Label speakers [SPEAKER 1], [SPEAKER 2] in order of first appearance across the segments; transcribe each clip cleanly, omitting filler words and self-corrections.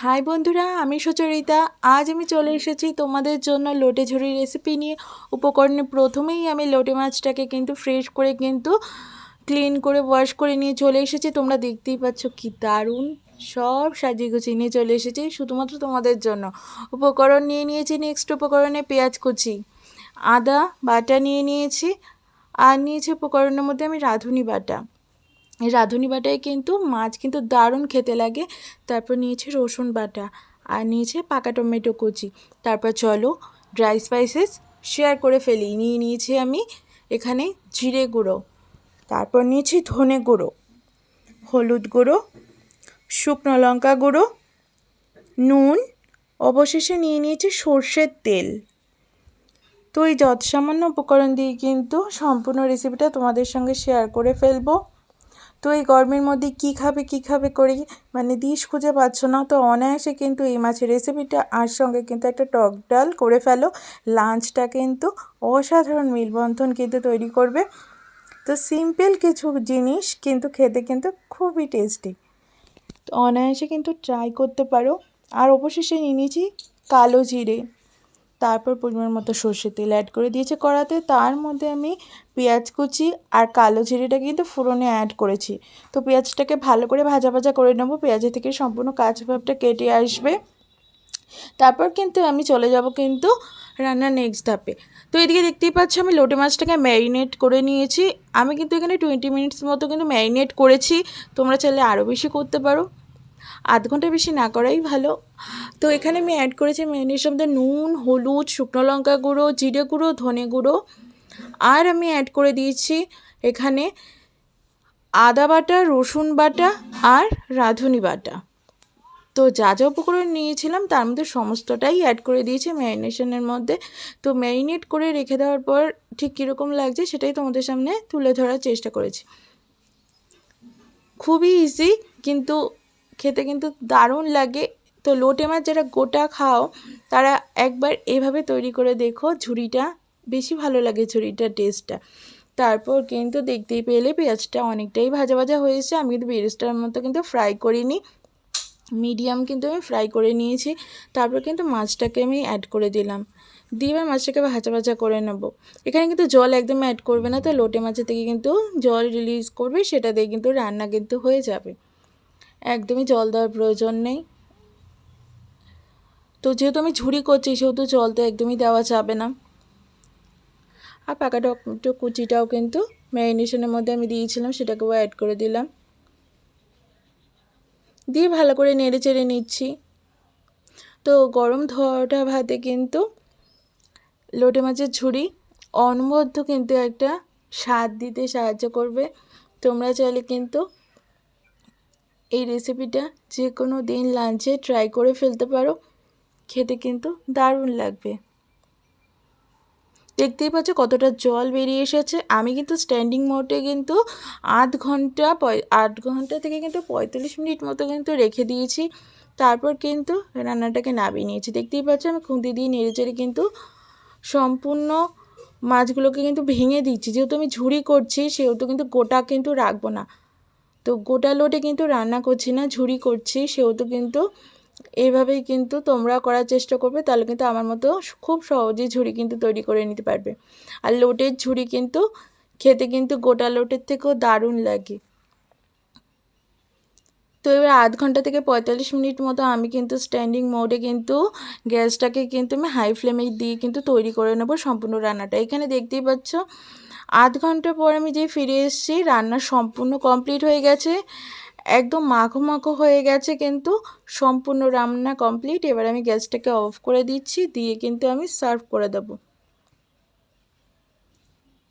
[SPEAKER 1] High বন্ধুরা, আমি সুচরিতা। আজ আমি চলে এসেছি তোমাদের জন্য লোটে ঝুড়ি রেসিপি নিয়ে। উপকরণে প্রথমেই আমি লোটে মাছটাকে কিন্তু ফ্রেশ করে কিন্তু ক্লিন করে ওয়াশ করে নিয়ে চলে এসেছি। তোমরা দেখতেই পাচ্ছ কি দারুণ সব সাজিয়ে গুছিয়ে নিয়ে চলে এসেছি শুধুমাত্র তোমাদের জন্য। উপকরণ নিয়ে নিয়েছি, নেক্সট উপকরণে পেঁয়াজ কুচি, আদা বাটা নিয়ে নিয়েছি, আর নিয়েছি উপকরণের মধ্যে আমি রাঁধুনি বাটা। এই রাঁধুনি বাটায় কিন্তু মাছ কিন্তু দারুণ খেতে লাগে। তারপর নিয়েছি রসুন বাটা, আর নিয়েছি পাকা টমেটো কুচি। তারপর চলো ড্রাই স্পাইসেস শেয়ার করে ফেলি। নিয়েছি আমি এখানে জিরে গুঁড়ো, তারপর নিয়েছি ধনে গুঁড়ো, হলুদ গুঁড়ো, শুকনো লঙ্কা গুঁড়ো, নুন, অবশেষে নিয়েছি সর্ষের তেল। তো এই যৎসামান্য উপকরণ দিয়ে কিন্তু সম্পূর্ণ রেসিপিটা তোমাদের সঙ্গে শেয়ার করে ফেলবো। তো এই গরমের মধ্যে কী খাবে করে ডিশ খুঁজে পাচ্ছ না, তো অনায়াসে কিন্তু এই মাছের রেসিপিটা আর সঙ্গে কিন্তু একটা টক ডাল করে ফেলো। লাঞ্চটা কিন্তু অসাধারণ মেলবন্ধন কিন্তু তৈরি করবে। তো সিম্পল কিছু জিনিস কিন্তু খেতে কিন্তু খুবই টেস্টি, তো অনায়াসে কিন্তু ট্রাই করতে পারো। আর অবশেষে নিয়ে নিয়েছি কালো জিরে, তারপর পরিমাণ মতো সর্ষের তেল অ্যাড করে দিয়েছে কড়াতে। তার মধ্যে আমি পেঁয়াজ কুচি আর কালো জিরেটা কিন্তু ফোড়নে অ্যাড করেছি। তো পেঁয়াজটাকে ভালো করে ভাজা করে নেবো, পেঁয়াজের থেকে সম্পূর্ণ কাঁচা ভাবটা কেটে আসবে। তারপর কিন্তু আমি চলে যাব কিন্তু রান্নার নেক্সট ধাপে। তো এদিকে দেখতেই পাচ্ছ আমি লোটে মাছটাকে ম্যারিনেট করে নিয়েছি। আমি কিন্তু এখানে 20 মিনিটস মতো কিন্তু ম্যারিনেট করেছি। তোমরা চাইলে আরও বেশি করতে পারো, আধ ঘন্টা বেশি না করাই ভালো। তো এখানে আমি অ্যাড করেছি ম্যারিনেশনের মধ্যে নুন, হলুদ, শুকনো লঙ্কা গুঁড়ো, জিরে গুঁড়ো, ধনে গুঁড়ো, আর আমি অ্যাড করে দিয়েছি এখানে আদা বাটা, রসুন বাটা আর রাঁধুনি বাটা। তো যা উপকরণ নিয়েছিলাম তার মধ্যে সমস্তটাই অ্যাড করে দিয়েছি ম্যারিনেশনের মধ্যে। তো ম্যারিনেট করে রেখে দেওয়ার পর ঠিক কীরকম লাগছে সেটাই তোমাদের সামনে তুলে ধরার চেষ্টা করেছি। খুবই ইজি, কিন্তু খেতে কিন্তু দারুণ লাগে। তো লোটে মাছ যারা গোটা খাও তারা একবার এভাবে তৈরি করে দেখো, ঝুড়িটা বেশি ভালো লাগে, ঝুড়িটার টেস্টটা। তারপর কিন্তু দেখতেই পেলে পেঁয়াজটা অনেকটাই ভাজা হয়েছে। আমি কিন্তু বেরেস্তার মতো কিন্তু ফ্রাই করিনি, মিডিয়াম কিন্তু আমি ফ্রাই করে নিয়েছি। তারপর কিন্তু মাছটাকে আমি অ্যাড করে দিলাম, দিয়ে এবার মাছটাকে ভাজা করে নেব। এখানে কিন্তু জল একদম অ্যাড করবে না, তো লোটে মাছের থেকে কিন্তু জল রিলিজ করবে, সেটা দিয়ে কিন্তু রান্না কিন্তু হয়ে যাবে, একদমই জল দেওয়ার প্রয়োজন নেই। তো যেহেতু আমি ঝুড়ি করছি সেহেতু জল তো একদমই দেওয়া যাবে না। আর পাকা টমেটো কুচিটাও কিন্তু ম্যারিনেশনের মধ্যে আমি দিয়েছিলাম, সেটাকেও অ্যাড করে দিলাম, দিয়ে ভালো করে নেড়ে চেড়ে নিচ্ছি। তো গরম ধোয়া ভাতে কিন্তু লোটে মাছের ঝুড়ি অনবদ্য কিন্তু একটা স্বাদ দিতে সাহায্য করবে। তোমরা চাইলে কিন্তু এই রেসিপিটা যে কোনো দিন লাঞ্চে ট্রাই করে ফেলতে পারো, খেতে কিন্তু দারুণ লাগবে। দেখতেই পাচ্ছ কতটা জল বেরিয়ে এসেছে। আমি কিন্তু স্ট্যান্ডিং মোডে কিন্তু আধ ঘন্টা থেকে কিন্তু 45 মিনিট মতো কিন্তু রেখে দিয়েছি। তারপর কিন্তু রান্নাটাকে নামিয়ে নিয়েছি। দেখতেই পাচ্ছ আমি খুন্তি দিয়ে নেড়েচেড়ে কিন্তু সম্পূর্ণ মাছগুলোকে কিন্তু ভেঙে দিচ্ছি। যেহেতু আমি ঝুড়ি করছি সেহেতু কিন্তু গোটা কিন্তু রাখবো না। তো গোটা লোটে কিন্তু রান্না করছি না, ঝুড়ি করছি, সেহেতু কিন্তু এইভাবেই কিন্তু তোমরা করার চেষ্টা করবে, তাহলে কিন্তু আমার মতো খুব সহজেই ঝুড়ি কিন্তু তৈরি করে নিতে পারবে। আর লোটের ঝুড়ি কিন্তু খেতে কিন্তু গোটা লোটের থেকেও দারুণ লাগে। তো এবার আধ ঘন্টা থেকে 45 মিনিট মতো আমি কিন্তু স্ট্যান্ডিং মোডে কিন্তু গ্যাসটাকে কিন্তু আমি হাই ফ্লেমে দিয়ে কিন্তু তৈরি করে নেব সম্পূর্ণ রান্নাটা। এখানে দেখতেই পাচ্ছ আধ ঘন্টা পর আমি যে ফিরে এসেছি, রান্না সম্পূর্ণ কমপ্লিট হয়ে গেছে, একদম মাখো হয়ে গেছে, কিন্তু সম্পূর্ণ রান্না কমপ্লিট। এবার আমি গ্যাসটাকে অফ করে দিচ্ছি, দিয়ে কিন্তু আমি সার্ভ করে দেব।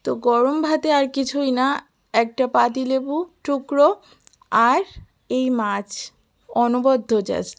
[SPEAKER 1] তো গরম ভাতে আর কিছুই না, একটা পাতিলেবু টুকরো আর এই মাছ, অনবদ্য জাস্ট।